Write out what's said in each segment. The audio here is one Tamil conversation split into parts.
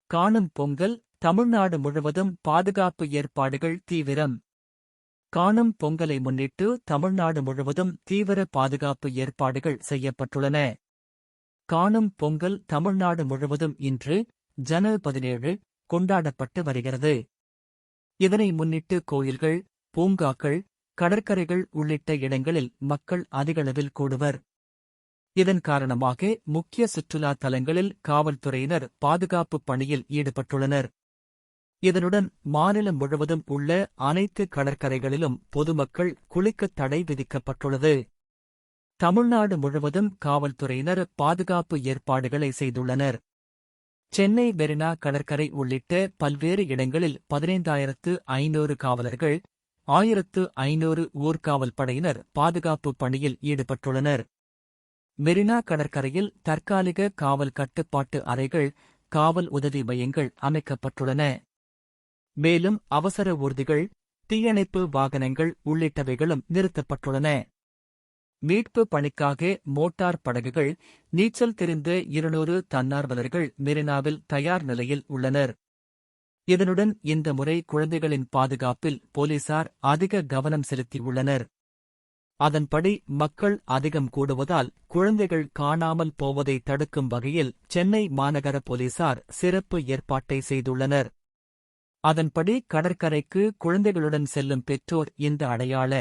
காணும் பொங்கல், தமிழ்நாடு முழுவதும் பாதுகாப்பு ஏற்பாடுகள் தீவிரம். காணும் பொங்கலை முன்னிட்டு தமிழ்நாடு முழுவதும் தீவிர பாதுகாப்பு ஏற்பாடுகள் செய்யப்பட்டுள்ளன. காணும் பொங்கல் தமிழ்நாடு முழுவதும் இன்று ஜனவரி 17 கொண்டாடப்பட்டு வருகிறது. இதனை முன்னிட்டு கோயில்கள், பூங்காக்கள், கடற்கரைகள் உள்ளிட்ட இடங்களில் மக்கள் அதிகளவில் கூடுவர். இதன் காரணமாக முக்கிய சுற்றுலா தலங்களில் காவல்துறையினர் பாதுகாப்பு பணியில் ஈடுபட்டுள்ளனர். இதனுடன் மாநிலம் முழுவதும் உள்ள அனைத்து கடற்கரைகளிலும் பொதுமக்கள் குளிக்க தடை விதிக்கப்பட்டுள்ளது. தமிழ்நாடு முழுவதும் காவல்துறையினர் பாதுகாப்பு ஏற்பாடுகளை செய்துள்ளனர். சென்னை மெரினா கடற்கரை உள்ளிட்ட பல்வேறு இடங்களில் 15,500 காவலர்கள், 1,500 ஊர்காவல் படையினர் பாதுகாப்பு பணியில் ஈடுபட்டுள்ளனர். மெரினா கடற்கரையில் தற்காலிக காவல் கட்டுப்பாட்டு அறைகள், காவல் உதவி மையங்கள் அமைக்கப்பட்டுள்ளன. மேலும் அவசர ஊர்திகள், தீயணைப்பு வாகனங்கள் உள்ளிட்டவைகளும் நிறுத்தப்பட்டுள்ளன. மீட்பு பணிக்காக மோட்டார் படகுகள், நீச்சல் தெரிந்த 200 தன்னார்வலர்கள் மெரினாவில் தயார் நிலையில் உள்ளனர். இதனுடன் இந்த முறை குழந்தைகளின் பாதுகாப்பில் போலீசார் அதிக கவனம் செலுத்தியுள்ளனர். அதன்படி மக்கள் அதிகம் கூடுவதால் குழந்தைகள் காணாமல் போவதை தடுக்கும் வகையில் சென்னை மாநகர போலீசார் சிறப்பு ஏற்பாட்டை செய்துள்ளனர். அதன்படி கடற்கரைக்கு குழந்தைகளுடன் செல்லும் பெற்றோர் இந்த அடையாள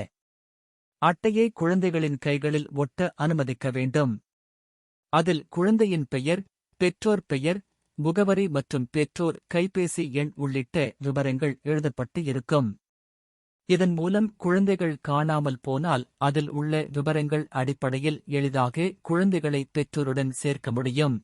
அட்டையை குழந்தைகளின் கைகளில் ஒட்ட அனுமதிக்க வேண்டும். அதில் குழந்தையின் பெயர், பெற்றோர் பெயர், முகவரி மற்றும் பெற்றோர் கைபேசி எண் உள்ளிட்ட விவரங்கள் எழுதப்பட்டு இருக்கும். இதன் மூலம் குழந்தைகள் காணாமல் போனால் அதில் உள்ள விவரங்கள் அடிப்படையில் எளிதாக குழந்தைகளை பெற்றோருடன் சேர்க்க முடியும்.